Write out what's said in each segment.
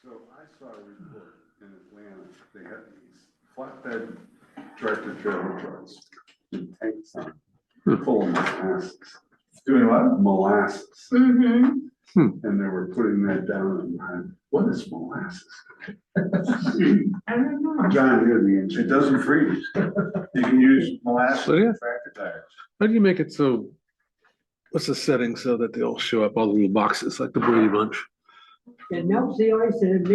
So I saw a report in Atlanta, they had these flatbed tractor trailer trucks, with tanks on, full of molasses. Doing what? Molasses. Mm-hmm. And they were putting that down and I, what is molasses? I don't know. John, you're the engineer. It doesn't freeze. You can use molasses So, yeah. in tractor tires. How do you make it so, what's the setting so that they'll show up all the little boxes like the Brady Bunch? It melts the ice and it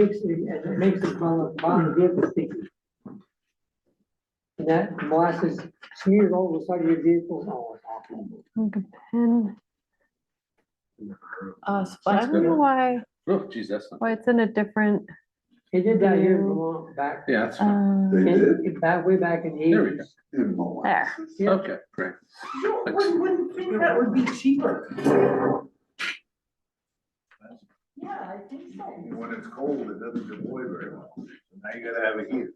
makes it from the bottom vehicle sticky. And that molasses smears all the side of your vehicle. Oh, it's awful. Like a pen. But I don't know Oh, geez, that's not. why it's in a different. They did that here in Vermont back. Yeah, that's fine. They did? Way back in the There we go. 80s. In molasses. Yeah. Okay, great. You wouldn't think that would be cheaper. Yeah, I think so. When it's cold, it doesn't deploy very well. So now you gotta have a heat.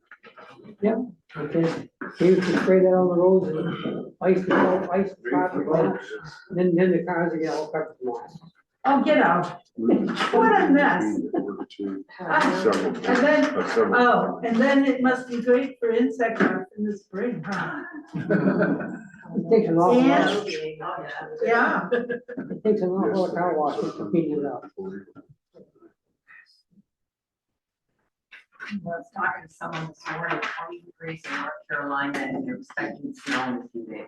Okay. They used to spray that on the roads and ice the traffic down. Then the cars would get all covered with molasses. Oh, get out. What a mess. Several. And then, Several. oh, and then it must be great for insect life in the spring, huh? It takes an awful lot. Yeah. It takes an awful lot of car wash to clean it up. I was talking to someone this morning, 20 degrees in North Carolina, and they're expecting snow in a few days.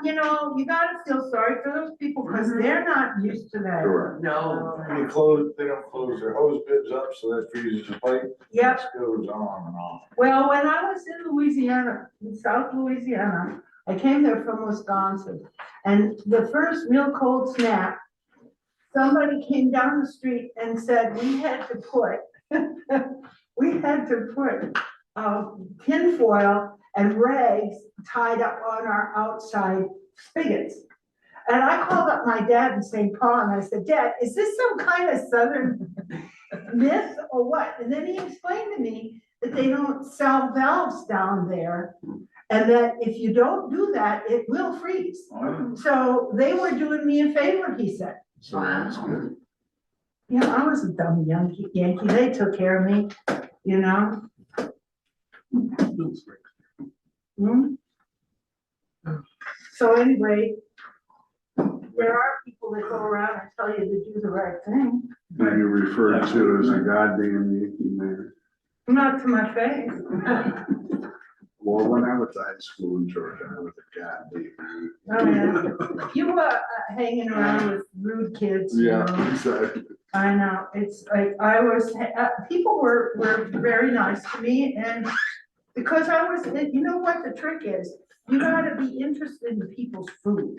You know, you gotta feel sorry for those people because they're not used to that. Correct. No. They don't close their hose bibs up, so that freezes the pipe. Yep. It goes on and on. Well, when I was in Louisiana, in South Louisiana, I came there from Wisconsin. And the first real cold snap, somebody came down the street and said, we had to put tinfoil and rags tied up on our outside spigots. And I called up my dad in St. Paul and I said, Dad, is this some kind of Southern myth or what? And then he explained to me that they don't sell valves down there and that if you don't do that, it will freeze. Oh, So they were doing me a favor, he said. So that's good. Yeah, I was a dumb Yankee. They took care of me, you know? Hmm? So anyway, there are people that go around and tell you to do the right thing. Now you're referred to as a goddamn Yankee man. Not to my face. Well, when I was at high school in Georgia, I was a goddamn Yankee. Oh, yeah. You were hanging around with rude kids, you know? Exactly. I know, it's like, I was, people were very nice to me, and because I was, you know what the trick is? You gotta be interested in people's food.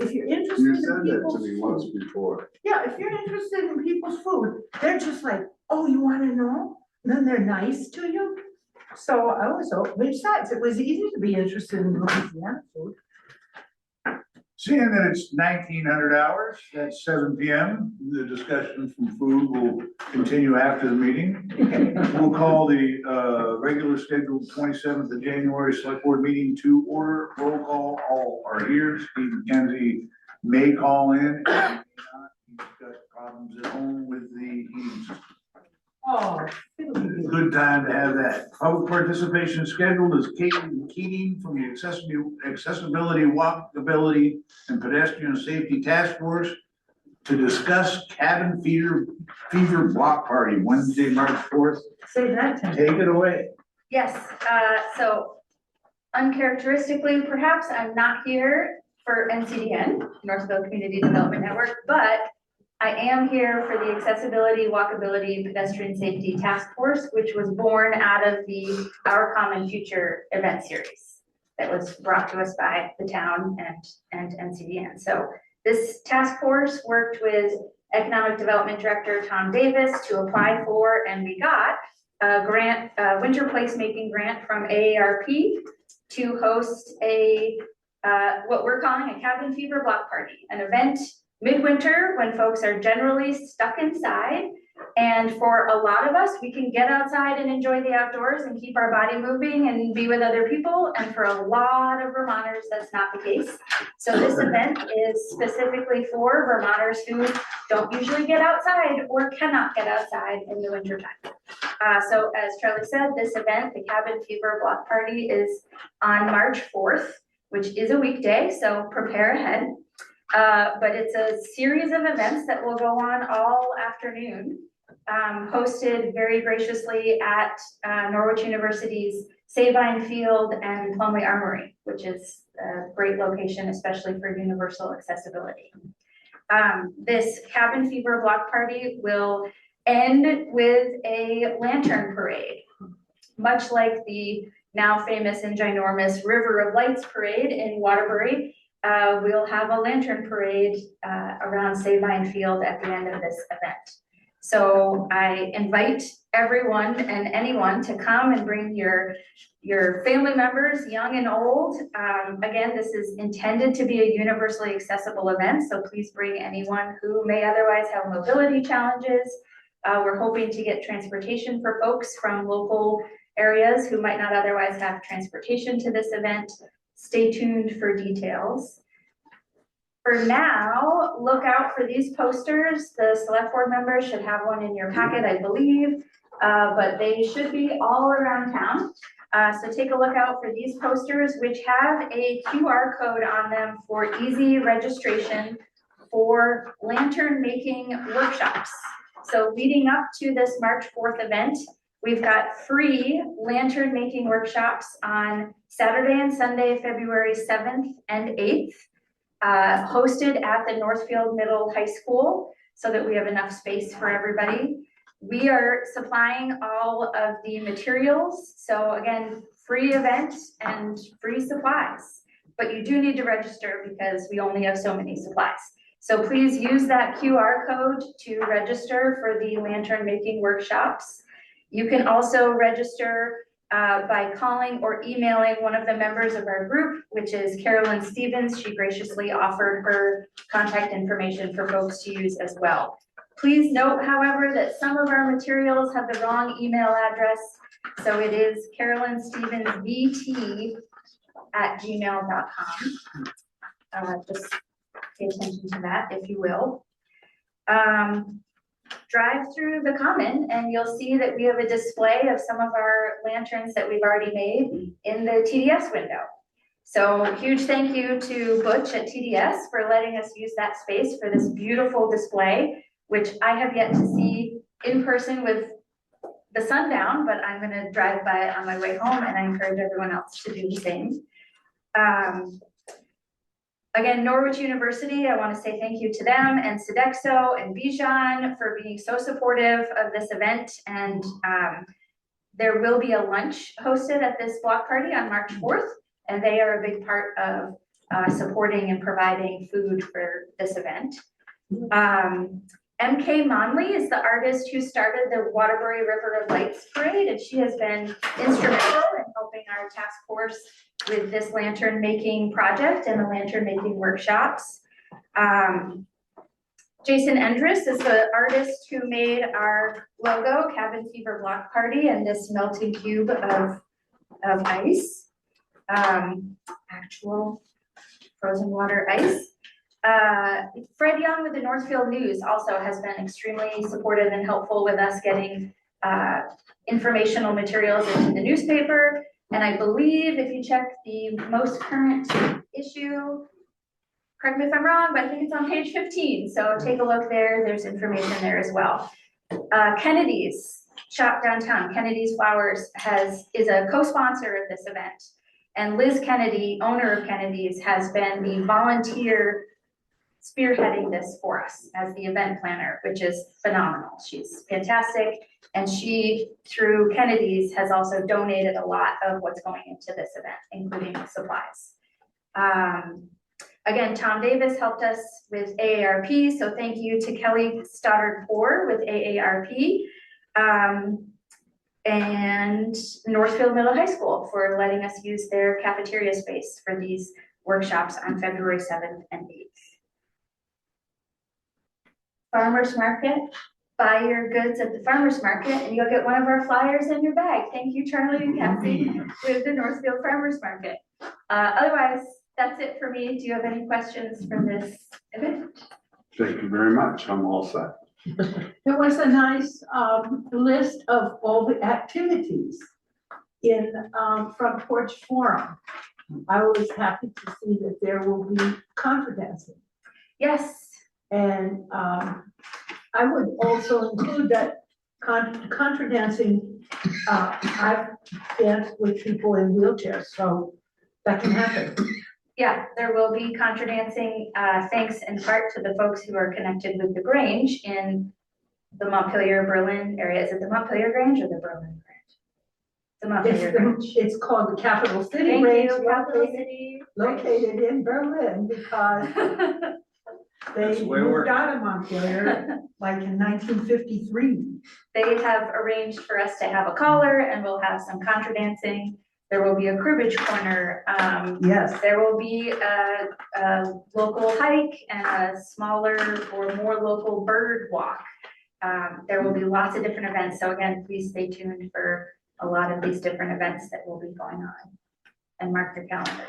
If you're interested You in said that to people's me once food, before. yeah, if you're interested in people's food, they're just like, oh, you wanna know? Then they're nice to you. So I was, besides, it was easy to be interested in Louisiana food. Seeing that it's 1900 hours, at 7 PM, the discussion from food will continue after the meeting. We'll call the regular scheduled 27th of January Select Board meeting to order. Roll call, all are here. Steve McKenzie may call in. He may not. He's got problems at home with the heating system. Oh. Good time to have that. Public participation scheduled is Caitlin Keating from the Accessibility, Walkability, and Pedestrian Safety Task Force to discuss cabin fever block party, Wednesday, March 4th. Say that to me. Take it away. Yes, so uncharacteristically, perhaps I'm not here for NCDN, Northfield Community Development Network, but I am here for the Accessibility, Walkability, and Pedestrian Safety Task Force, which was born out of the Our Common Future event series that was brought to us by the town and NCDN. So this task force worked with Economic Development Director Tom Davis to apply for, and we got a grant, a winter placemaking grant from AARP to host a what we're calling a cabin fever block party, an event midwinter when folks are generally stuck inside And for a lot of us, we can get outside and enjoy the outdoors and keep our body moving and be with other people. And for a lot of Vermonters, that's not the case. So this event is specifically for Vermonters who don't usually get outside or cannot get outside in the wintertime. So as Charlie said, this event, the Cabin Fever Block Party, is on March 4th, which is a weekday, so prepare ahead. But it's a series of events that will go on all afternoon, hosted very graciously at Norwich University's Sabine Field and Plumley Armory, which is a great location, especially for universal accessibility. This Cabin Fever Block Party will end with a lantern parade, much like the now famous and ginormous River of Lights parade in Waterbury. We'll have a lantern parade around Sabine Field at the end of this event. So I invite everyone and anyone to come and bring your family members, young and old. Again, this is intended to be a universally accessible event, so please bring anyone who may otherwise have mobility challenges. We're hoping to get transportation for folks from local areas who might not otherwise have transportation to this event. Stay tuned for details. For now, look out for these posters. The select board members should have one in your packet, I believe, but they should be all around town. So take a look out for these posters, which have a QR code on them for easy registration for lantern making workshops. So leading up to this March 4th event, we've got free lantern making workshops on Saturday and Sunday, February 7th and 8th, hosted at the Northfield Middle High School so that we have enough space for everybody. We are supplying all of the materials. So again, free event and free supplies, but you do need to register because we only have so many supplies. So please use that QR code to register for the lantern making workshops. You can also register by calling or emailing one of the members of our group, which is Carolyn Stevens. She graciously offered her contact information for folks to use as well. Please note, however, that some of our materials have the wrong email address. So it is carolynstevensvt@gmail.com. Just pay attention to that, if you will. Drive through the common and you'll see that we have a display of some of our lanterns that we've already made in the TDS window. So huge thank you to Butch at TDS for letting us use that space for this beautiful display, which I have yet to see in person with the sun down, but I'm gonna drive by it on my way home and I encourage everyone else to do the same. Again, Norwich University, I want to say thank you to them and Sodexo and Bijan for being so supportive of this event. And there will be a lunch hosted at this block party on March 4th, and they are a big part of supporting and providing food for this event. MK Monley is the artist who started the Waterbury River of Lights parade, and she has been instrumental in helping our task force with this lantern making project and the lantern making workshops. Jason Endress is the artist who made our logo, Cabin Fever Block Party, and this melting cube of ice, actual frozen water ice. Fred Young with the Northfield News also has been extremely supportive and helpful with us getting informational materials into the newspaper. And I believe if you check the most current issue, correct me if I'm wrong, but I think it's on page 15. So take a look there. There's information there as well. Kennedy's shop downtown, Kennedy's Flowers is a co-sponsor of this event. And Liz Kennedy, owner of Kennedy's, has been the volunteer spearheading this for us as the event planner, which is phenomenal. She's fantastic. And she, through Kennedy's, has also donated a lot of what's going into this event, including supplies. Again, Tom Davis helped us with AARP, so thank you to Kelly Stoddard-Poor with AARP, and Northfield Middle High School for letting us use their cafeteria space for these workshops on February 7th and 8th. Farmers Market buy your goods at the farmer's market and you'll get one of our flyers in your bag. Thank you, Charlie and Cassie, with the Northfield Farmers Market. Otherwise, that's it for me. Do you have any questions for this event? Thank you very much. I'm all set. There was a nice, list of all the activities in, Front Porch Forum. I was happy to see that there will be contra dancing. Yes, And, I would also include that contra dancing, I've danced with people in wheelchairs, so that can happen. yeah, there will be contra dancing, thanks in part to the folks who are connected with the Grange in the Montpelier, Berlin area. Is it the Montpelier Grange or the Berlin Grange? The Montpelier Grange. It's called the Capital City Thank Range, you, Capital City. located in Berlin, because That's they the way it moved works. out of Montpelier like in 1953. They have arranged for us to have a caller and we'll have some contra dancing. There will be a cribbage corner. Yes. There will be a local hike and a smaller or more local bird walk. There will be lots of different events. So again, please stay tuned for a lot of these different events that will be going on and mark your calendars.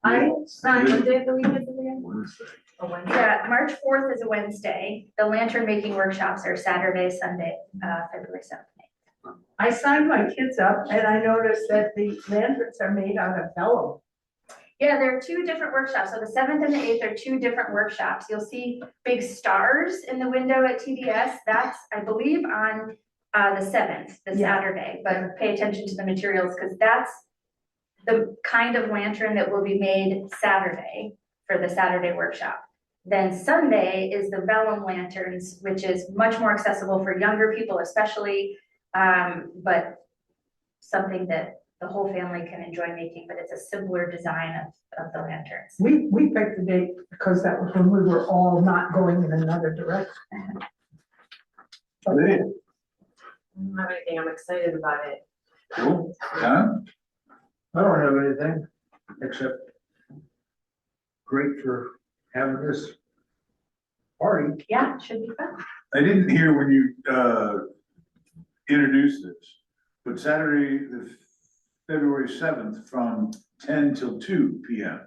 I signed What day of the week is it again? Wednesday. A Wednesday? Yeah, March 4th is a Wednesday. The lantern making workshops are Saturday, Sunday, February 7th. I signed my kids up and I noticed that the lanterns are made out of vellum. Yeah, there are two different workshops. So the 7th and the 8th are two different workshops. You'll see big stars in the window at TDS. That's, I believe, on the 7th, the Yeah. Saturday, but pay attention to the materials because that's the kind of lantern that will be made Saturday for the Saturday workshop. Then Sunday is the vellum lanterns, which is much more accessible for younger people especially, but something that the whole family can enjoy making, but it's a simpler design of the lanterns. We picked the date because that was when we were all not going in another direction. Lydia, I don't have anything, I'm excited about it. cool. John? I don't have anything, except great for having this party. Yeah, it should be fun. I didn't hear when you, introduced this, but Saturday, the February 7th, from 10 till 2 p.m.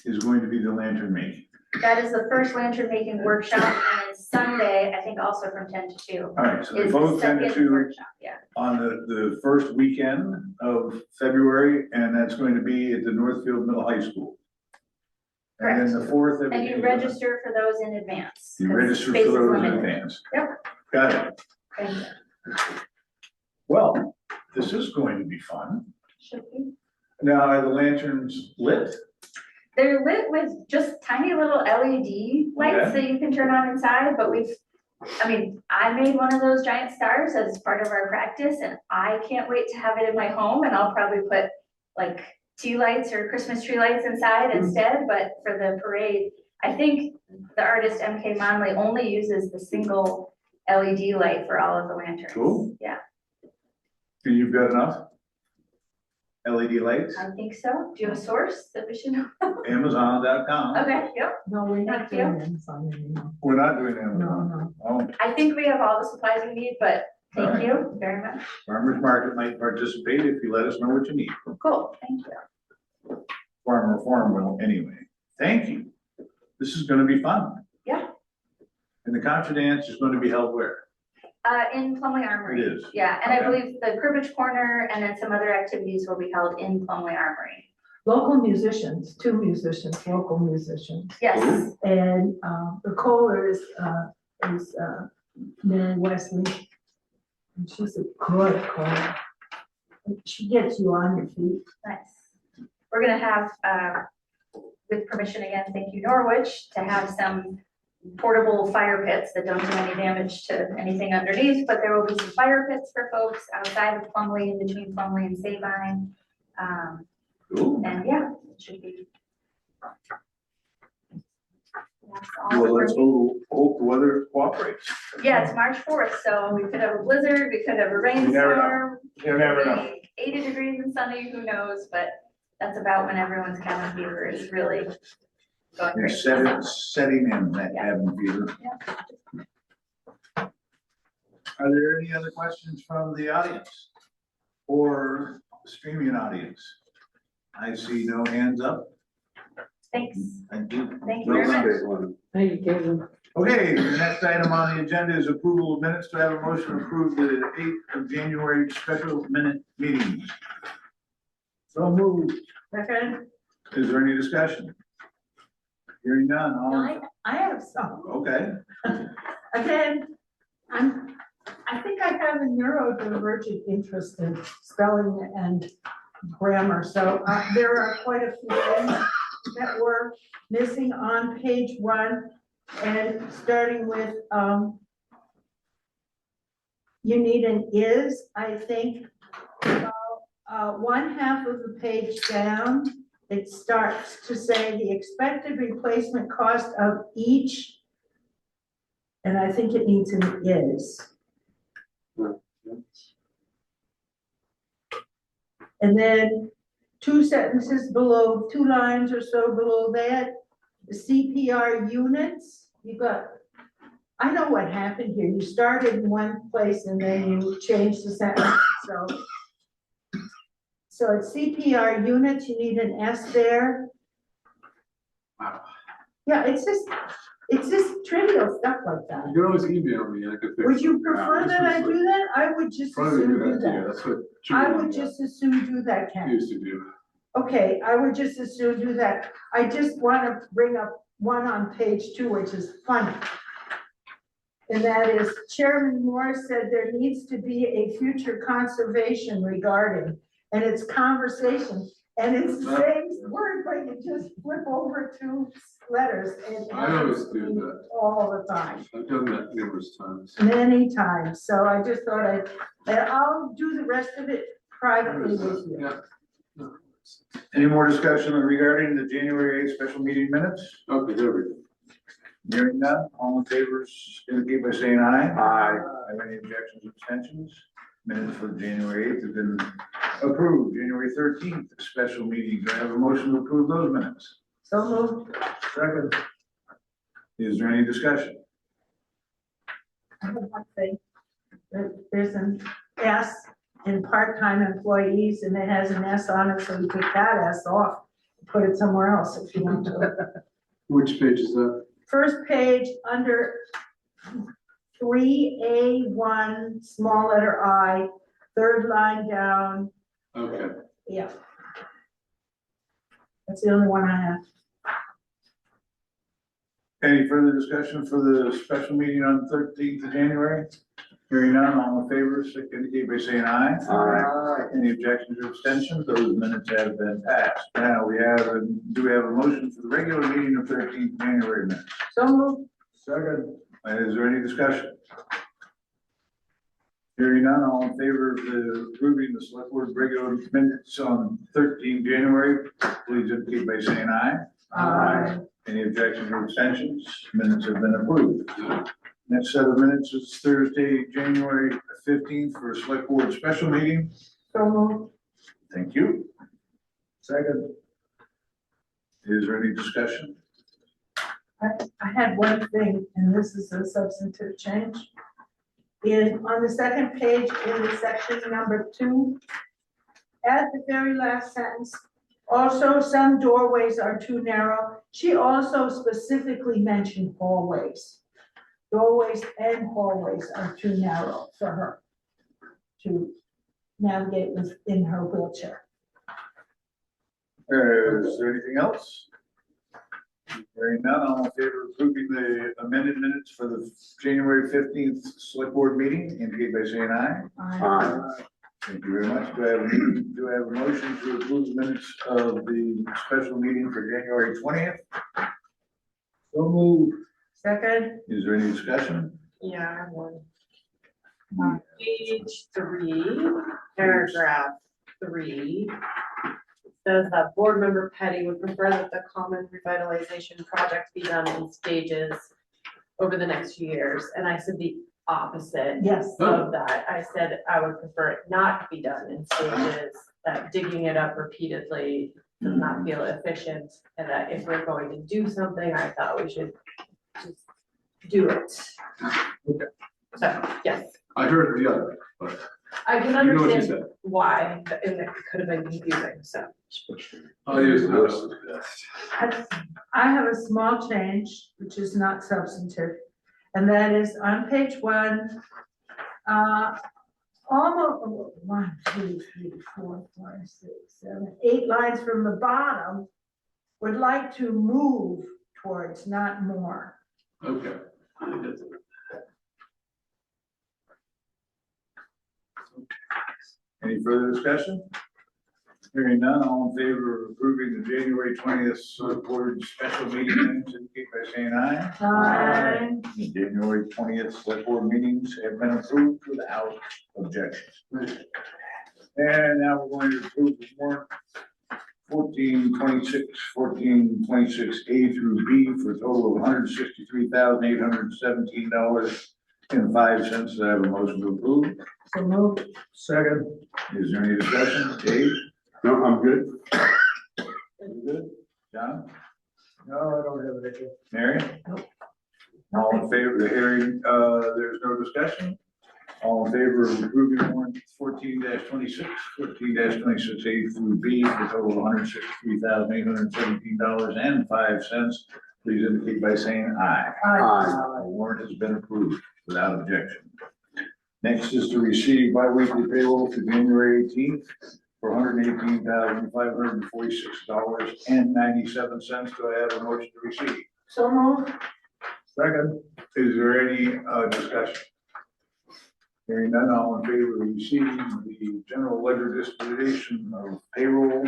is going to be the lantern making. That is the first lantern making workshop, and then Sunday, I think also from 10 to 2. All right, so they're Is the both 10 to second 2 workshop, yeah. on the first weekend of February, and that's going to be at the Northfield Middle High School. And then the fourth. And you register for those in advance. You 'cause register space for is those in limited. advance. Yep. Got it. Thank you. Well, this is going to be fun. Should be. Now, are the lanterns lit? They're lit with just tiny little LED lights that you can turn on inside, but I made one of those giant stars as part of our practice, and I can't wait to have it in my home, and I'll probably put like tea lights or Christmas tree lights inside instead, but for the parade, I think the artist MK Monley only uses the single LED light for all of the lanterns. Cool. Yeah, And you've got enough LED lights? I think so. Do you have a source that we should know? Amazon.com. Okay, yep. No, we're not Thank you. doing Amazon anymore. We're not doing No, Amazon. no. Oh, I think we have all the supplies we need, but thank Alright. you very much. Farmers Market might participate if you let us know what you need. Cool, thank you. Farmer Farm will anyway. Thank you. This is gonna be fun. Yeah. And the contra dance is going to be held where? In Plumley Armory. It is. Yeah, and I Okay. believe the cribbage corner and then some other activities will be held in Plumley Armory. Local musicians, 2 musicians, local musicians. Yes, And, the caller is Mary Wesley. And she's a good caller. She gets you on your feet. nice. We're gonna have, with permission again, thank you Norwich, to have some portable fire pits that don't do any damage to anything underneath, but there will be some fire pits for folks outside of Plumley, in between Plumley and Sabine. Cool. And yeah, it should be. That's all Well, for let's me. hope the weather cooperates. Yeah, it's March 4th, so we could have a blizzard, we could have a never rainstorm. You never know. Maybe 80 degrees and sunny, who knows, but that's about when everyone's cabin fever is really going You're crazy. setting in that cabin fever. Are there any other questions from the audience or streaming audience? I see no hands up. Thanks. Thank you. Thank you No very much. state one. Thank you, Kevin. Okay, the next item on the agenda is approval of minutes. Do I have a motion to approve the 8th of January special minute meetings? So moved. Second, Is there any discussion? Hearing none, all, I have some. okay. Again, I think I have a neurodivergent interest in spelling and grammar, so there are quite a few things that were missing on page 1, and starting with, you need an is, I think. One half of the page down, it starts to say the expected replacement cost of each, and I think it needs an is. And then 2 sentences below, 2 lines or so below that, the CPR units, you got, I know what happened here. You started in one place and then you changed the sentence, so it's CPR units, you need an S there. Yeah, it's just trivial stuff like that. You can always email me, I could fix it. Would you prefer This that I was do that? I would just as Probably a soon good do idea, that. that's what. I would Julie, just as soon do that, Ken. Used to do. Okay, I would just as soon do that. I just want to bring up one on page 2, which is funny. And that is Chairman Moore said there needs to be a future conservation regarding, and it's conversation. And it's the same word, but you just flip over 2 letters. And I always do that. all the time, I've done that numerous times. many and so I just thought and I'll do the rest of it privately with you. Yeah. Any more discussion regarding the January 8th special meeting minutes? Okay, there we go. Hearing none, all in favor, indicate by saying aye. Aye. Have any objections or abstentions? Minutes for January 8th have been approved. January 13th, special meeting. Do I have a motion to approve those minutes? So moved. Second. Is there any discussion? I have one thing. There's an S in part-time employees and it has an S on it, so you take that S off, put it somewhere else if you want to. Which page is that? First page under 3A1, small letter I, 3rd line down, Okay. yeah. That's the only one I have. Any further discussion for the special meeting on the 13th of January? Hearing none, all in favor, indicate by saying aye. Aye. Any objections or abstentions? Those minutes have been passed. Now, do we have a motion for the regular meeting of 13th January minutes? So moved. Second. Is there any discussion? Hearing none, all in favor of approving the select board regular minutes on 13 January, please indicate by saying aye. Aye. Any objections or abstentions? Minutes have been approved. Next set of minutes is Thursday, January 15th for a select board special meeting. So moved. Thank you. Second. Is there any discussion? I had one thing, and this is a substantive change. On the second page, in the section number 2, at the very last sentence, also some doorways are too narrow. She also specifically mentioned hallways. Doorways and hallways are too narrow for her to navigate within her wheelchair. Is there anything else? Hearing none, all in favor of approving the amended minutes for the January 15th select board meeting, indicate by saying aye. Thank you very much. Do I have a motion to approve the minutes of the special meeting for January 20th? So moved. Second, Is there any discussion? Yeah, I have one. Page 3, paragraph 3. Says that board member Petty would prefer that the common revitalization project be done in stages over the next few years. And I said the opposite yes. of that. I said I would prefer it not to be done in stages, that digging it up repeatedly does not feel efficient. And that if we're going to do something, I thought we should just do it. Okay. So, yes. I heard the other, but I can you know what you understand said. why, and it could have been confusing, so. I'll use the worst. I have a small change, which is not substantive, and that is on page one, almost, 1, 2, 3, 4, 5, 6, 7, 8 lines from the bottom, would like to move towards, not more. Okay. Any further discussion? Hearing none, all in favor of approving the January 20th select board special meeting minutes, indicate by saying aye. Aye. The January 20th select board meetings have been approved without objections. And now we're going to approve the warrant 1426, 1426A through B for a total of $163,817.05. Do I have a motion to approve? So move. Second. Is there any discussion? Dave? No, I'm good. You good? John? No, I don't have an issue. Mary? All in favor of the hearing, there's no discussion. All in favor of approving warrant 14-26, 14-26A through B for a total of $163,817.05. Please indicate by saying aye. Aye. The warrant has been approved without objection. Next is to receive bi-weekly payroll for January 18th for $118,546.97. Do I have a motion to receive? So move. Second. Is there any discussion? Hearing none, all in favor of receiving the general ledger disposition of payroll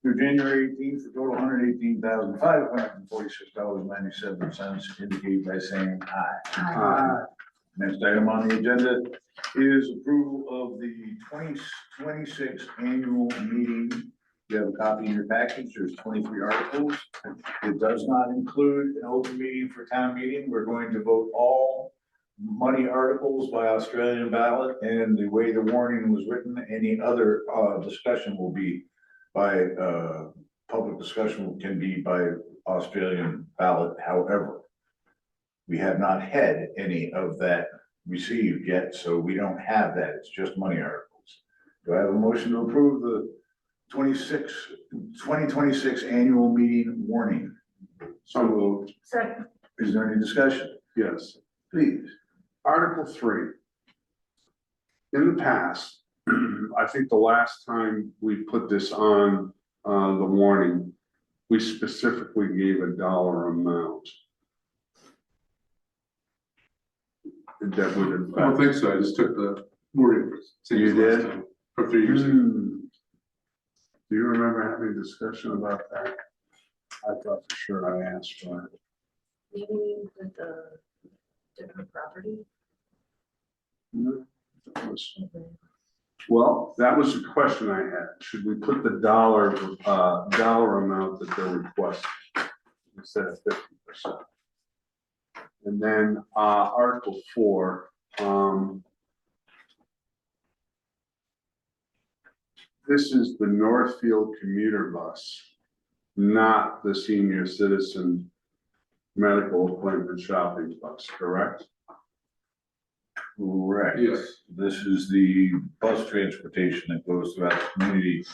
through January 18th for total $118,546.97, indicate by saying aye. Aye. Next item on the agenda is approval of the 2026 annual meeting. You have a copy in your package. There's 23 articles. It does not include an open meeting for town meeting. We're going to vote all money articles by Australian ballot, and the way the warning was written, any other discussion will be by public discussion can be by Australian ballot. However, we have not had any of that received yet, so we don't have that. It's just money articles. Do I have a motion to approve the 2026 annual meeting warning? So moved. Second. Is there any discussion? Yes. Please. Article 3. In the past, I think the last time we put this on the warning, we specifically gave a dollar amount. That would have. I don't think so, I just took the wording. You did? For 3 years ago. Do you remember having a discussion about that? I thought for sure I asked for it. Maybe with the different property. No, that was- Well, that was the question I had. Should we put the dollar amount that they're requesting instead of 50%? And then, Article 4, this is the Northfield commuter bus, not the senior citizen medical appointment shopping bus, correct? Correct. Yes. This is the bus transportation that goes throughout the community.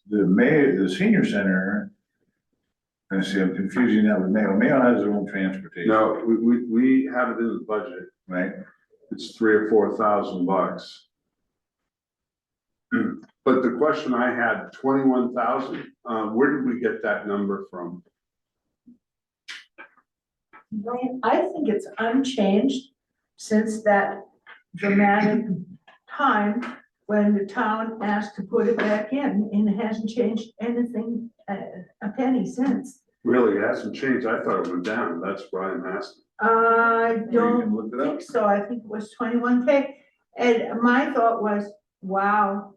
The senior center, I see, I'm confusing that with Mayo. Mayo has their own transportation. No, we have it in the budget. Right? It's $3,000 or $4,000. But the question I had, 21,000, where did we get that number from? I think it's unchanged since that dramatic time when the town asked to put it back in, and it hasn't changed anything, a penny since. Really, it hasn't changed. I thought it went down. That's why I'm asking. I You can don't look it up. think so. I think it was 21K. And my thought was, wow,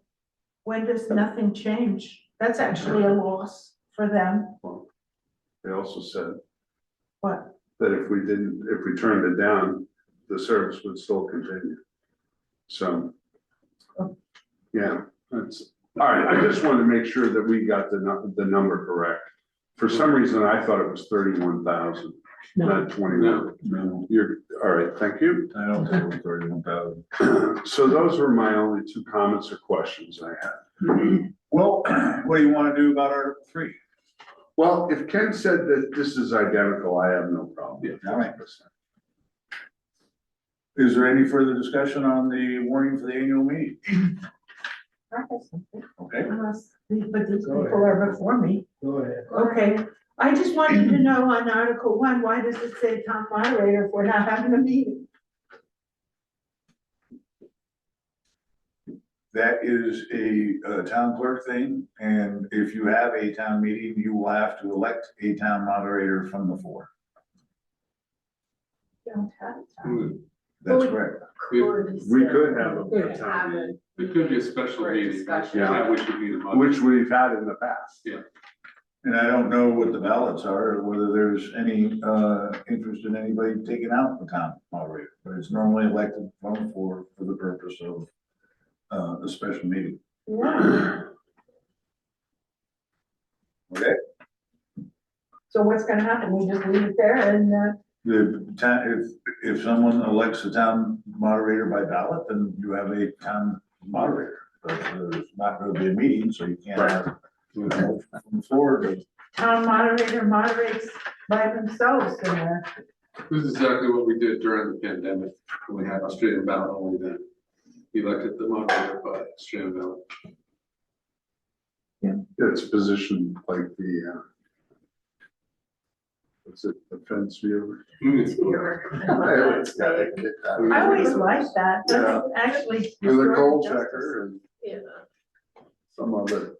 when does nothing change? That's actually a loss for them. They also said What? that if we turned it down, the service would still continue. So, yeah, that's, all right, I just wanted to make sure that we got the number correct. For some reason, I thought it was 31,000. Not 21. No, you're, all right, thank you. I don't think it's 31,000. So those were my only two comments or questions I had. Well, what do you want to do about Article 3? Well, if Ken said that this is identical, I have no problem. Yeah, all right. Is there any further discussion on the warning for the annual meeting? Okay. But these people are before me. Go ahead. Okay, I just wanted to know on Article 1, why does it say town moderator if we're not having a meeting? That is a town clerk thing, and if you have a town meeting, you will have to elect a town moderator from the floor. Don't have a town. That's correct. We could have a town meeting, It could be a special For a meeting, discussion. yeah, which would be the. which we've had in the past. And I don't know what the ballots are, or whether there's any interest in anybody taking out the town moderator, but it's normally elected from the floor for the purpose of the special meeting. Yeah, Okay? so what's gonna happen? We just leave it there and, The town, if someone elects a town moderator by ballot, then you have a town moderator. But there's not gonna be a meeting, so you can't have, you know, from the floor to. town moderator moderates by themselves in there. This is exactly what we did during the pandemic, when we had Australian ballot only then. We elected the moderator by Australian ballot. It's positioned like the, what's it, the fence viewer? I always liked that, that's actually. And the goal historic checker and Yeah. some other.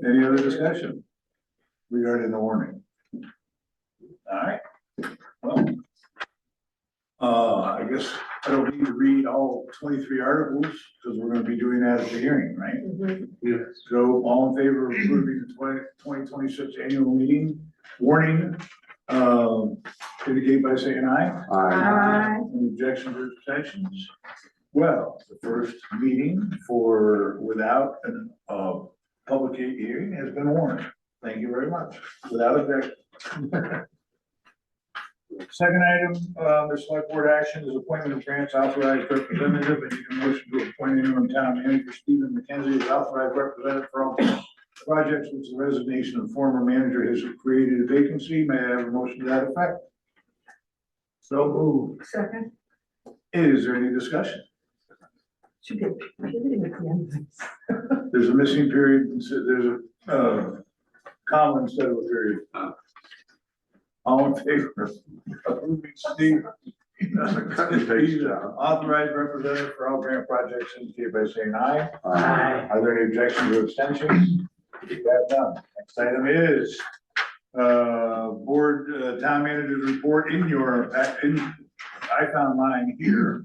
Any other discussion regarding the warning? All right, well, I guess I don't need to read all 23 articles, because we're gonna be doing that at the hearing, right? justice. Yes. So all in favor of approving the 2026 annual meeting warning, indicate by saying aye. Any objections or abstentions? Well, the first meeting without a public hearing has been warned. Thank you very much. Without objection. Second item, the select board action is appointment of grants authorized representative, and you can motion to appoint interim town manager Stephen McKenzie as authorized representative for all projects which the resignation of former manager has created a vacancy. May I have a motion to that effect? So moved. Second, Is there any discussion? should get, should get at the end. There's a missing period, there's a comma instead of a period. All in favor of approving Steve, authorized representative for all grant projects, indicate by saying aye. Aye. Are there any objections or abstentions? Keep that done. Next item is board town manager's report in your, I found mine here.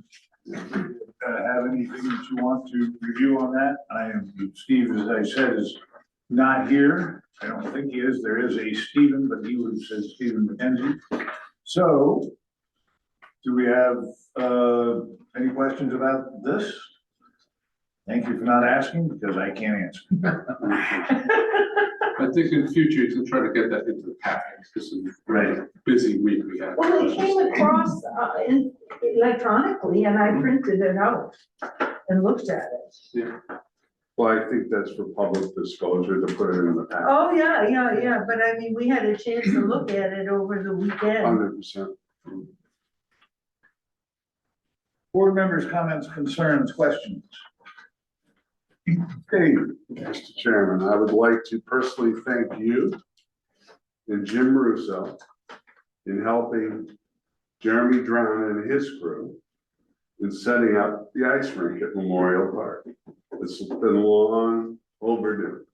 Have anything that you want to review on that? Steve, as I said, is not here. I don't think he is. There is a Stephen, but he would say Stephen McKenzie. So, do we have any questions about this? Thank you for not asking, because I can't answer. I think in the future, you can try to get that into the package. This is a very busy week we had. Well, it came across electronically and I printed it out and looked at it. Yeah. Well, I think that's for public disclosure to put it in the packet. Oh, yeah, but I mean, we had a chance to look at it over the weekend. 100%. Board members' comments, concerns, questions? Okay, Mr. Chairman, I would like to personally thank you and Jim Russo in helping Jeremy Drown and his crew in setting up the ice rink at Memorial Park. It's been long overdue.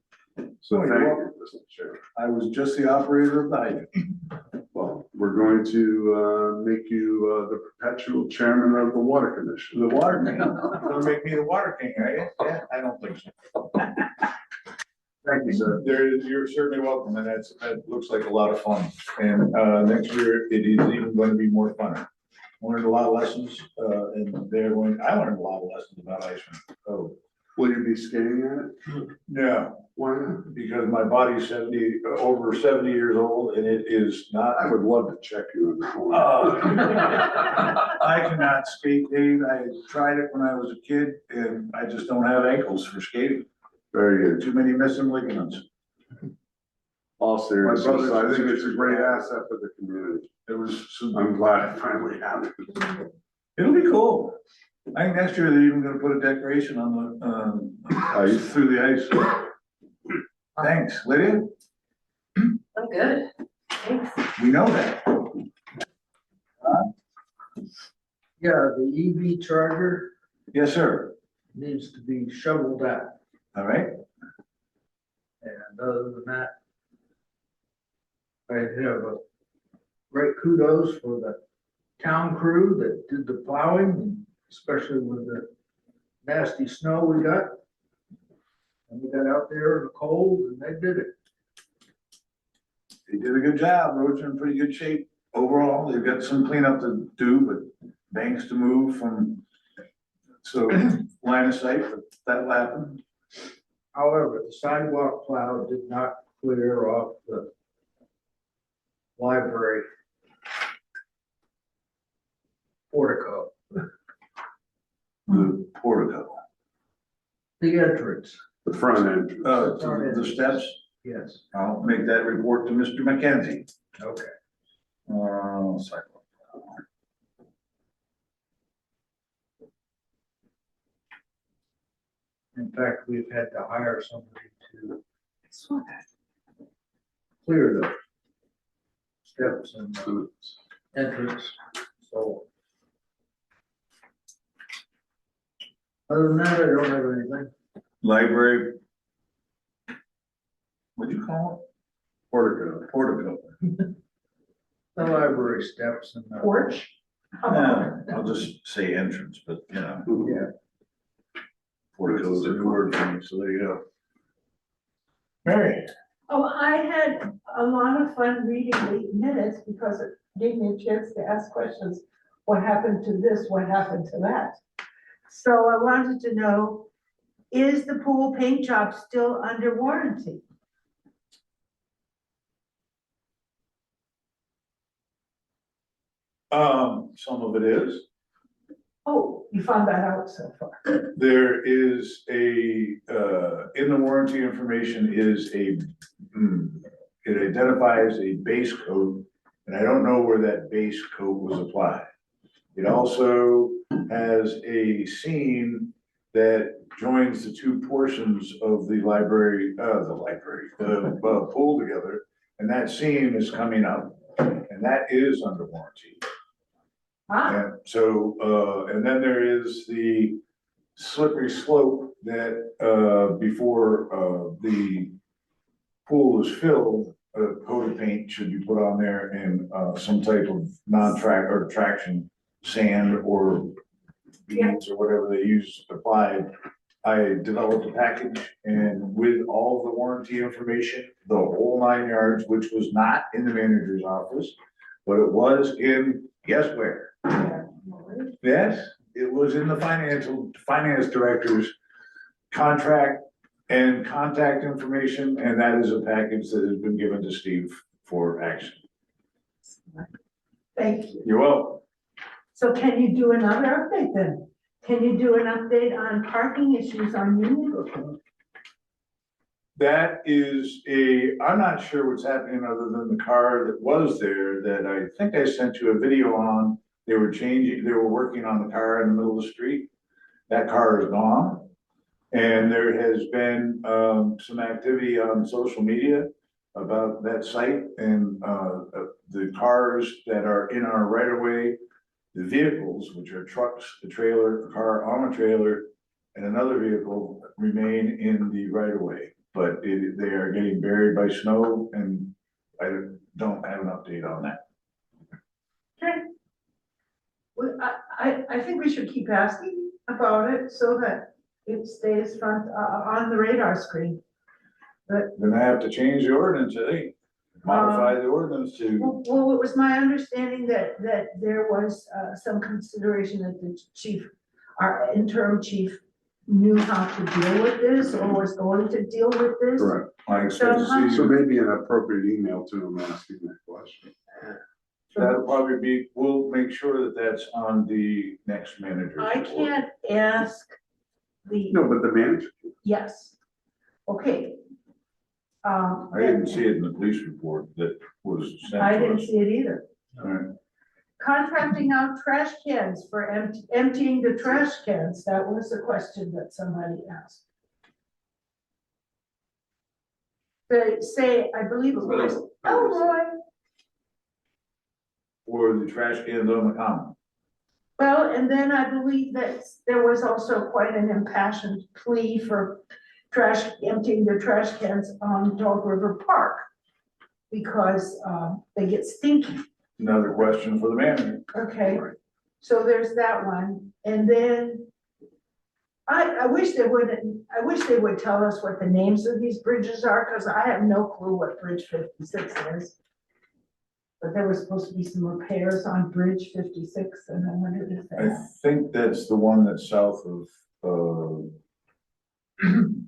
So thank you, Mr. Chairman. I was just the operator of the hydrant. Well, we're going to make you the perpetual chairman of the Water Commission. The water king. Gonna make me the water king, are you? Yeah, I don't think so. Thank you, sir. You're certainly welcome, and that looks like a lot of fun. And next year, it is even going to be more fun. Learned a lot of lessons, and I learned a lot of lessons about ice rink. Oh, Will you be skating on it? No, Why not? because my body's 70, over 70 years old, and it is not. I would love to check you in that one. I cannot skate, Dave. I tried it when I was a kid, and I just don't have ankles for skating. Very good. Too many missing ligaments. All seriousness, My brothers I and think it's a sisters great have- asset for the community. It was, I'm glad it finally happened. it'll be cool. I think next year they're even gonna put a decoration on the, Ice. through the ice. Thanks, Lydia. I'm good. Thanks. We know that. Yeah, the EV charger Yes, sir. needs to be shoveled out. All right. And other than that, I have a great kudos for the town crew that did the plowing, especially with the nasty snow we got. And we got out there in the cold and they did it. They did a good job. Roads are in pretty good shape overall. They've got some cleanup to do, but banks to move from, so line of sight, but that'll happen. However, the sidewalk plow did not clear off the library portico, The portico. the entrance, The front end. To the steps. yes, I'll make that report to Mr. McKenzie. okay. Sidewalk. In fact, we've had to hire somebody to clear the steps and the entrance, so. Other than that, I don't have anything. Library. What'd you call Portico. it? Portico. The library steps and the, Porch? I'll just say entrance, but you know, yeah, portico is a new word for me, so there you go. Mary. Oh, I had a lot of fun reading the minutes because it gave me a chance to ask questions. What happened to this? What happened to that? So I wanted to know, is the pool paint job still under warranty? Some of it is. Oh, you found that out so far. There is a, in the warranty information is a, it identifies a base coat, and I don't know where that base coat was applied. It also has a seam that joins the two portions of the pool together, and that seam is coming up, and that is under warranty. Ah, And so, and then there is the slippery slope that, before, the pool is filled, a coat of paint should be put on there and, some type of non-track or traction sand or beads or whatever they use applied. I developed a package and with all the warranty information, the whole 9 yards, which was not in the manager's office, but it was in, guess where? Yes, it was in the finance director's contract and contact information, and that is a package that has been given to Steve for action. thank you. You're welcome. So can you do another update then? Can you do an update on parking issues on Union? That is I'm not sure what's happening other than the car that was there that I think I sent you a video on. They were working on the car in the middle of the street. That car is gone. And there has been, some activity on social media about that site and, the cars that are in our right of way, the vehicles, which are trucks, a trailer, a car on a trailer, and another vehicle remain in the right of way. But they are getting buried by snow and I don't have an update on that. Okay. Well, I think we should keep asking about it so that it stays front, on the radar screen. But, Then I have to change the ordinance, I think, modify the ordinance to, well, it was my understanding that there was, some consideration that the chief, our interim chief knew how to deal with this or was going to deal with this. Correct. I expect to see So you, maybe an appropriate email to them asking that question. that'll probably be, we'll make sure that that's on the next manager's I report. can't ask the, No, but the manager, yes, okay. I didn't see it in the police report that was sent I to didn't us. see it either. All right. Contracting out trash cans for emptying the trash cans, that was a question that somebody asked. They say, I believe it was, oh boy, Or the trash cans on the common. well, and then I believe that there was also quite an impassioned plea for emptying the trash cans on Dog River Park. Because, they get stinky. Another question for the manager. Okay, so there's that one, and then I wish they would tell us what the names of these bridges are, because I have no clue what Bridge 56 is. But there was supposed to be some repairs on Bridge 56, and I wondered if I that, think that's the one that's south of,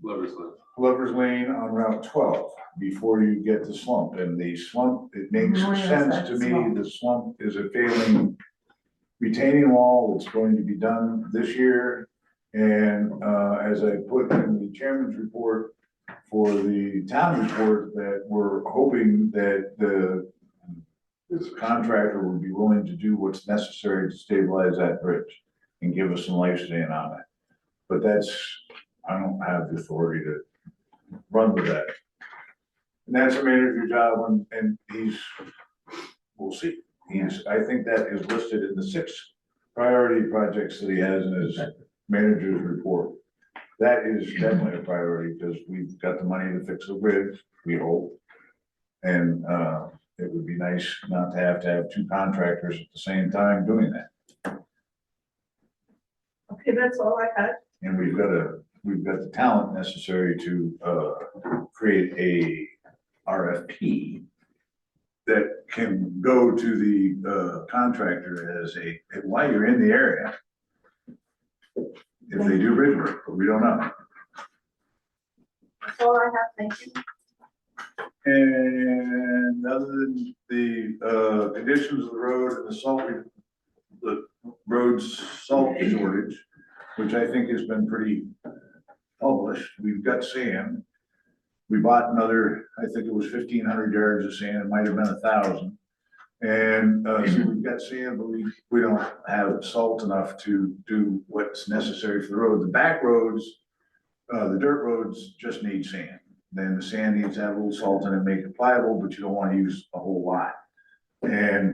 Lover's Lane. Lover's Lane on Route 12, before you get to Slump. And the Slump, it makes Oh, yes, sense that to me, Slump. the Slump is a failing retaining wall that's going to be done this year. And, as I put in the chairman's report for the town report, that we're hoping that this contractor would be willing to do what's necessary to stabilize that bridge and give us some lifespan on it. But I don't have the authority to run with that. And that's a manager job, and we'll see. I think that is listed in the 6 priority projects that he has in his manager's report. That is definitely a priority, because we've got the money to fix the bridge, we hope. And, it would be nice not to have 2 contractors at the same time doing that. okay, that's all I had. And we've got the talent necessary to, create a RFP that can go to the, contractor as while you're in the area, if they do bridge work, but we don't know. That's all I have, thank you. And other than the, conditions of the road and the road's salt shortage, which I think has been pretty published, we've got sand. We bought another, I think it was 1,500 yards of sand, it might have been 1,000. And, so we've got sand, but we don't have salt enough to do what's necessary for the road. The back roads, the dirt roads just need sand. Then the sand needs to have a little salt in it, make it pliable, but you don't want to use a whole lot. And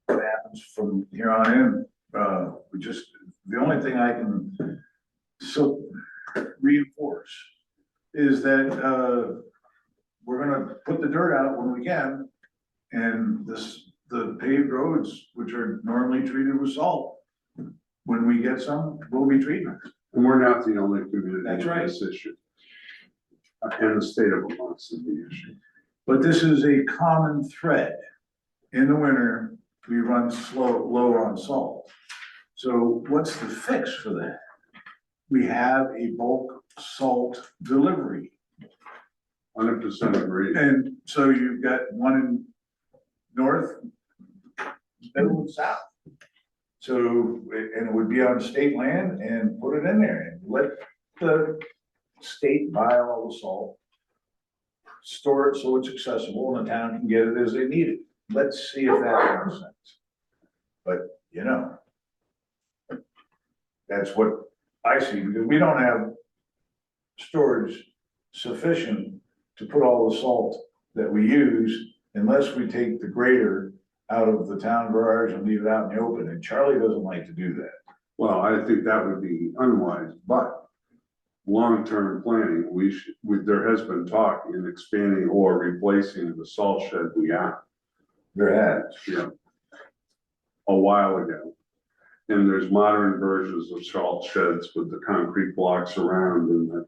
what happens from here on in, the only thing I can reinforce is that, we're gonna put the dirt out when we can. And the paved roads, which are normally treated with salt, when we get some, we'll be treating it. and we're not the only community That's with right. this issue. And the state of Vermont's is the issue. But this is a common thread. In the winter, we run low on salt. So what's the fix for that? We have a bulk salt delivery. 100% agree. And so you've got one in north, middle and south. So, and it would be on state land, and put it in there and let the state buy all the salt. Store it so it's accessible and the town can get it as they need it. Let's see if that makes sense. But, that's what I see, because we don't have storage sufficient to put all the salt that we use unless we take the grader out of the town garage and leave it out in the open, and Charlie doesn't like to do that. Well, I think that would be unwise, but long-term planning, there has been talk in expanding or replacing the salt shed we have. There has. Yeah. A while ago. And there's modern versions of salt sheds with the concrete blocks around and the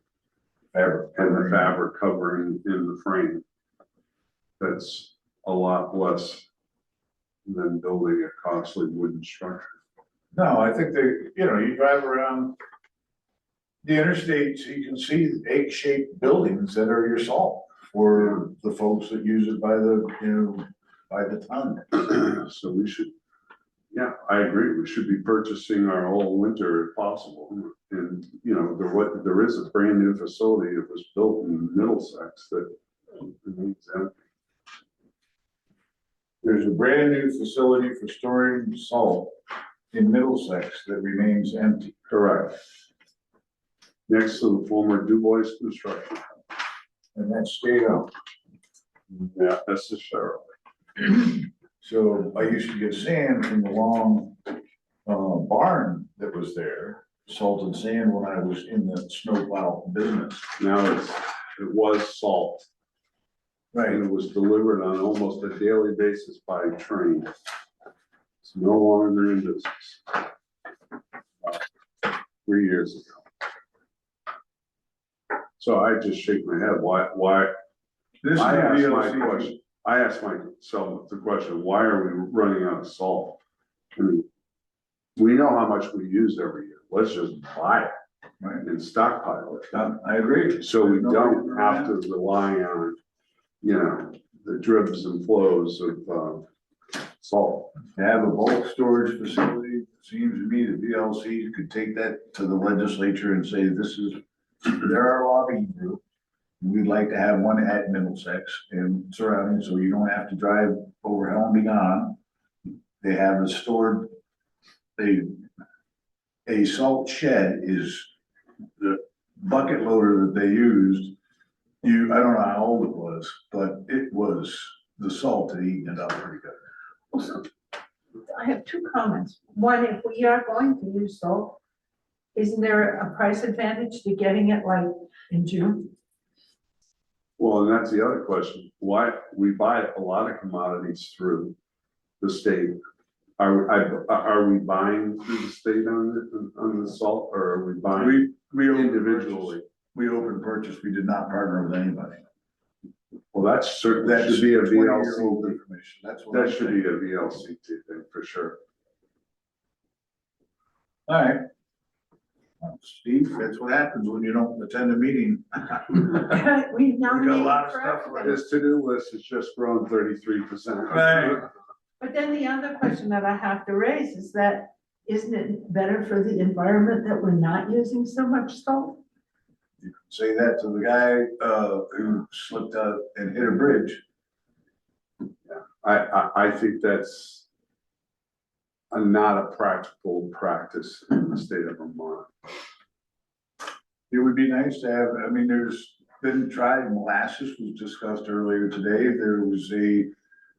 fabric covering in the frame. That's a lot less than building a costly wooden structure. No, I think they, you drive around the interstates, you can see egg-shaped buildings that are your salt for the folks that use it by by the ton. So we should, yeah, I agree, we should be purchasing our whole winter if possible. And, there is a brand new facility that was built in Middlesex that remains empty. There's a brand new facility for storing salt in Middlesex that remains empty. Correct. Next to the former Du Bois Construction. And that's stayed up. Yeah, that's the sheriff. So I used to get sand from the long barn that was there, salted sand when I was in the snowplow business. Now it was salt. And it was delivered on almost a daily basis by train. It's no longer in business. 3 years ago. So I just shake my head, why? This is I asked my VLCT. question, I asked myself the question, why are we running out of salt? I mean, we know how much we use every year, let's just buy it. Right. And stockpile it. I agree. So we No don't reason have around. to rely on, the dribs and flows of, salt. To have a bulk storage facility, it seems to me the VLC could take that to the legislature and say, they're our lobbying group. We'd like to have one at Middlesex and surrounding, so you don't have to drive over Helming. They have a stored, a salt shed is the bucket loader that they used. I don't know how old it was, but it was, the salt had eaten it up pretty good. Also, I have two comments. One, if we are going to use salt, isn't there a price advantage to getting it like in June? Well, and that's the other question, why, we buy a lot of commodities through the state. Are we buying through the state on the salt, or are we buying We individually? We open purchase, we did not partner with anybody. Well, that certainly That's should be a 20-year-old VLCT, information. That's what that I should think. be a VLCT thing, for sure. All right. Steve, that's what happens when you don't attend a meeting. We We got a lot of nominated stuff for right. everything. His to-do list has just grown 33%. Right. But then the other question that I have to raise is that, isn't it better for the environment that we're not using so much salt? You can say that to the guy who slipped out and hit a bridge. I think that's not a practical practice in the state of Vermont. It would be nice to have, there's been tried, molasses was discussed earlier today. There was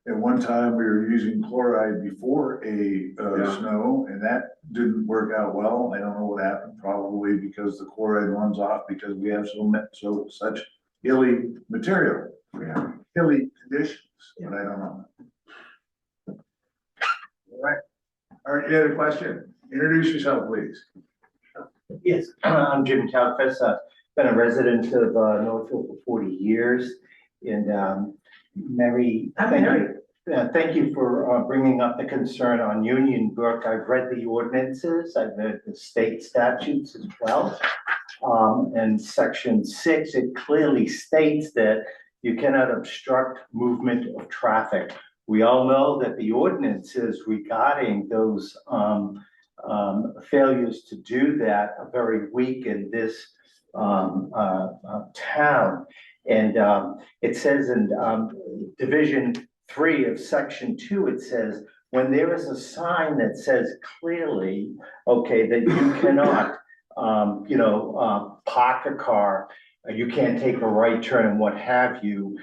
at one time we were using chloride before snow, and that didn't work out well. I don't know what happened, probably because the chloride runs off because we have such hilly material. Yeah. Hilly conditions, but I don't know. All right, you had a question? Introduce yourself, please. Yes, I'm Jim Talfes, been a resident of Northfield for 40 years. And Mary, thank you for bringing up the concern on Union Brook. I've read the ordinances, I've read the state statutes as well. And section 6, it clearly states that you cannot obstruct movement of traffic. We all know that the ordinances regarding those failures to do that are very weak in this town. And it says in Division 3 of Section 2, it says, when there is a sign that says clearly, okay, that you cannot, park a car, you can't take a right turn and what have you,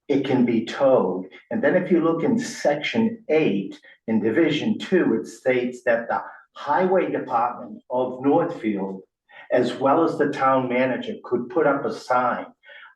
it can be towed. And then if you look in Section 8, in Division 2, it states that the Highway Department of Northfield, as well as the town manager, could put up a sign.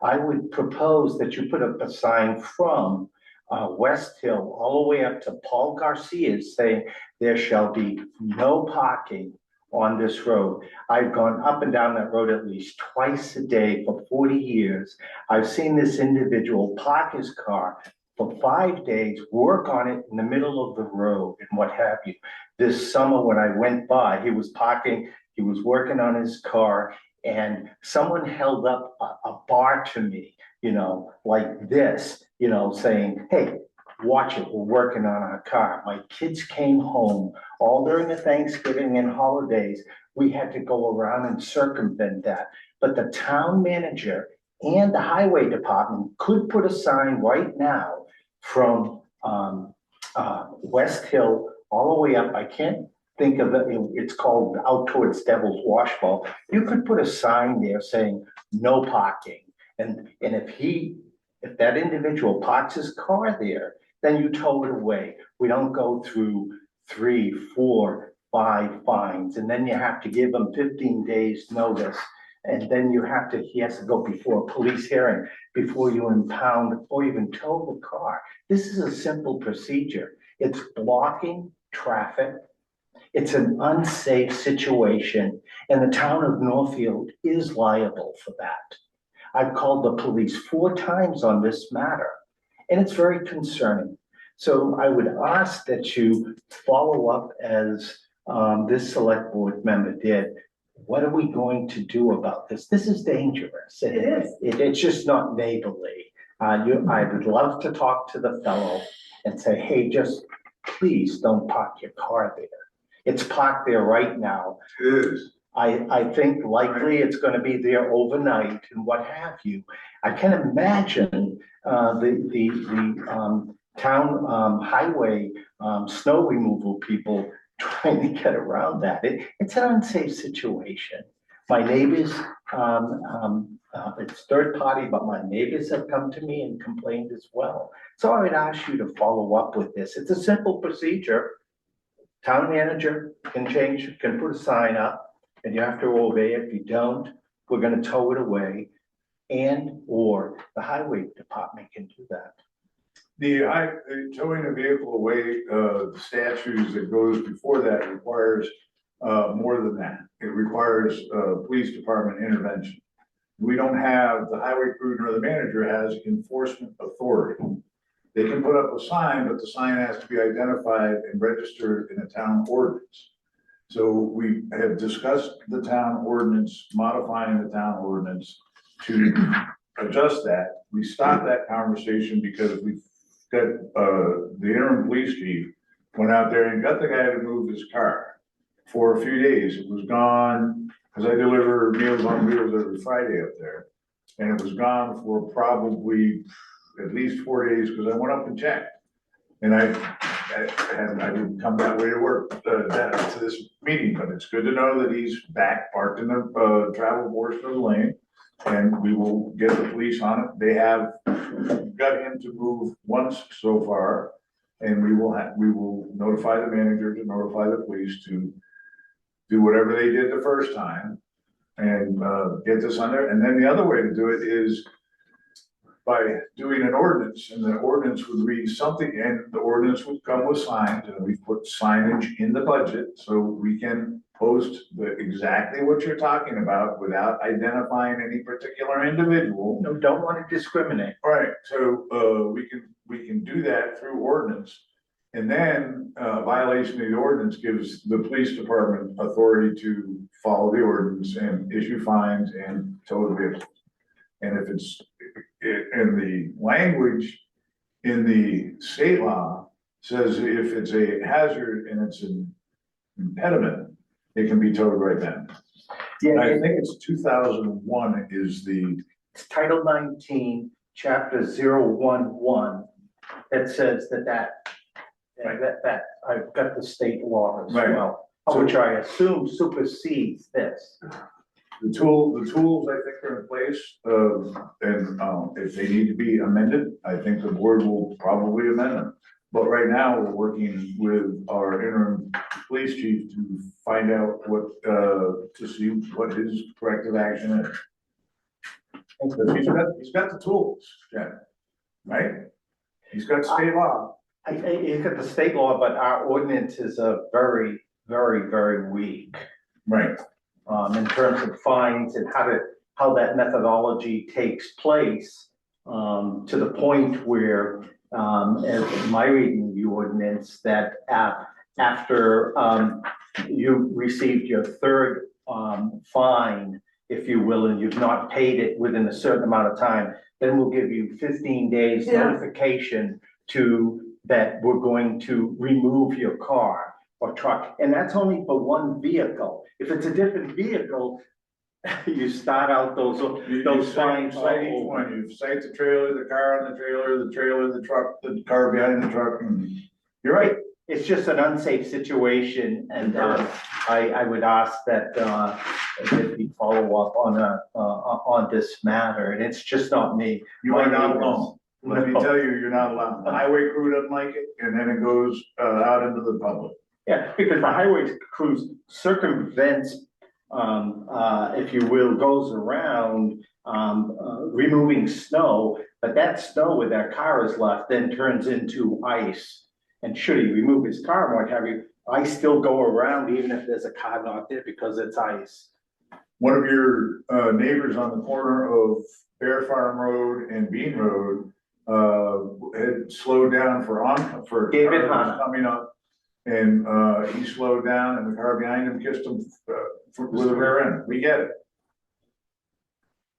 I would propose that you put up a sign from West Hill all the way up to Paul Garcia's saying there shall be no parking on this road. I've gone up and down that road at least twice a day for 40 years. I've seen this individual park his car for 5 days, work on it in the middle of the road and what have you. This summer, when I went by, he was parking, he was working on his car, and someone held up a bar to me, like this, saying, hey, watch it, we're working on our car. My kids came home all during the Thanksgiving and holidays. We had to go around and circumvent that. But the town manager and the highway department could put a sign right now from West Hill all the way up. I can't think of it. It's called out towards Devil's Washbowl. You could put a sign there saying no parking. And if that individual parks his car there, then you tow it away. We don't go through 3, 4, 5 fines, and then you have to give them 15 days notice. And then he has to go before a police hearing, before you impound, before you even tow the car. This is a simple procedure. It's blocking traffic. It's an unsafe situation, and the town of Northfield is liable for that. I've called the police 4 times on this matter, and it's very concerning. So I would ask that you follow up as this select board member did. What are we going to do about this? This is dangerous. It is. It's just not neighborly. I would love to talk to the fellow and say, hey, just please don't park your car there. It's parked there right now. It is. I think likely it's gonna be there overnight and what have you. I can imagine the town highway snow removal people trying to get around that. It's an unsafe situation. My neighbors, it's third party, but my neighbors have come to me and complained as well. So I would ask you to follow up with this. It's a simple procedure. Town manager can put a sign up and you have to obey it. If you don't, we're gonna tow it away, or the highway department can do that. The towing a vehicle away, the statutes that goes before that requires more than that. It requires police department intervention. We don't have, the highway crew nor the manager has enforcement authority. They can put up a sign, but the sign has to be identified and registered in a town ordinance. So we have discussed the town ordinance, modifying the town ordinance to adjust that. We stopped that conversation because we got, the interim police chief went out there and got the guy to move his car for a few days. It was gone, because I deliver Meals on Wheels every Friday up there. And it was gone for probably at least 4 days, because I went up and checked. And I didn't come that way to work, to this meeting, but it's good to know that he's back parked in the travel portion of the lane. And we will get the police on it. They have got him to move once so far. And we will notify the manager to notify the police to do whatever they did the first time. And get this under. And then the other way to do it is by doing an ordinance, and the ordinance would read something, and the ordinance would come with signs, and we put signage in the budget so we can post exactly what you're talking about without identifying any particular individual. No, don't want to discriminate. All right, so we can do that through ordinance. And then violation of the ordinance gives the police department authority to follow the ordinance and issue fines and tow the vehicles. And if it's in the language in the state law says if it's a hazard and it's an impediment, it can be towed right then. Yeah, I think it's 2001 is the. It's Title 19, Chapter 011, that says that I've got the state law as Right. well, which I assume supersedes this. The tools I think are in place, and if they need to be amended, I think the board will probably amend them. But right now, we're working with our interim police chief to find out to see what his corrective action is. Because he's got the tools, Jen, right? He's got state law. He's got the state law, but our ordinances are very, very, very weak. Right. In terms of fines and how that methodology takes place, to the point where as my reading of the ordinance, that after, you received your third, fine, if you will, and you've not paid it within a certain amount of time, then we'll give you 15 days Yeah. notification that we're going to remove your car or truck, and that's only for one vehicle. If it's a different vehicle, you start out those fines. Cite each one, you cite the trailer, the car on the trailer, the truck, the car behind the truck, and You're right, it's just an unsafe situation, and I would ask that that we follow up on this matter, and it's just not me. you are My not neighbors. alone. Let me tell you, you're not alone. The highway crew doesn't like it, and then it goes out into the public. Yeah, because the highway crews circumvents, if you will, goes around, removing snow, but that snow where that car is left then turns into ice. And should he remove his car, or what have you, ice still go around even if there's a car not there because it's ice. One of your neighbors on the corner of Bear Farm Road and Bean Road had slowed down for David cars Hanna. coming up. And he slowed down and the car behind him kissed him with the rear end. We get it.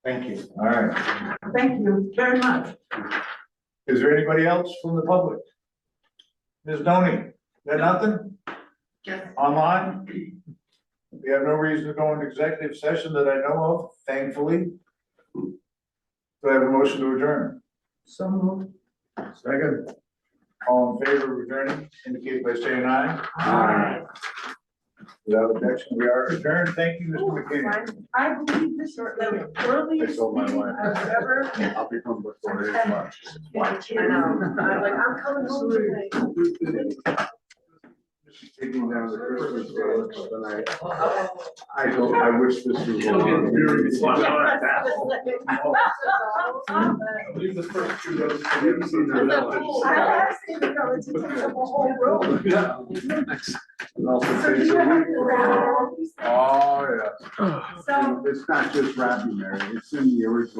Thank you. All right. Thank you very much. Is there anybody else from the public? Ms. Noni, got nothing? Online? We have no reason to go into executive session that I know of, thankfully. Do I have a motion to adjourn? So moved. Second. All in favor of adjourning, indicate by saying aye. Aye. Without objection, we are adjourned. Thank you, Mr. McKinney. I believe this is the earliest told my meeting wife. I've ever. I'll be home before 8 o'clock. I know, I'm like, I'm coming home tonight. Taking down the Christmas lights, and I wish this was over. Leave the first two rows. Have you ever seen the I have seen it go, it's taking up a whole room. Yeah. And also So do takes you a have week. to wrap all these things? Oh, yeah. So It's not just wrapping, Mary, it's in the original